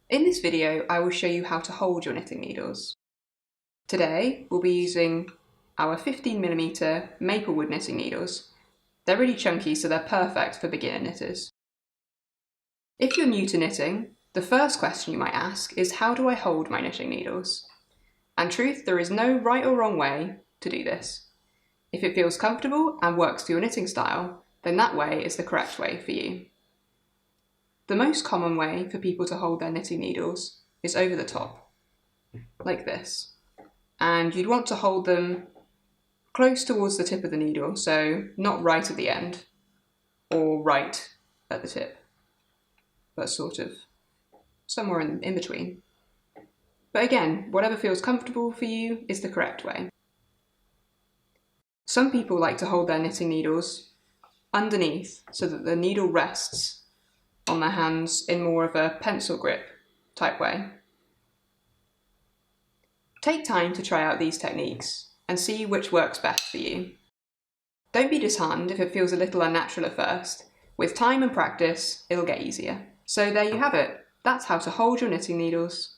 In this video, I will show you how to hold your knitting needles. Today, we'll be using our 15mm maplewood knitting needles. They're really chunky, so they're perfect for beginner knitters. If you're new to knitting, the first question you might ask is, how do I hold my knitting needles? And truth, there is no right or wrong way to do this. If it feels comfortable and works for your knitting style, then that way is the correct way for you. The most common way for people to hold their knitting needles is over the top, like this. And you'd want to hold them close towards the tip of the needle, so not right at the end, or right at the tip, but sort of somewhere in between. But again, whatever feels comfortable for you is the correct way. Some people like to hold their knitting needles underneath so that the needle rests on their hands in more of a pencil grip type way. Take time to try out these techniques and see which works best for you. Don't be disheartened if it feels a little unnatural at first. With time and practice, it'll get easier. So there you have it. That's how to hold your knitting needles.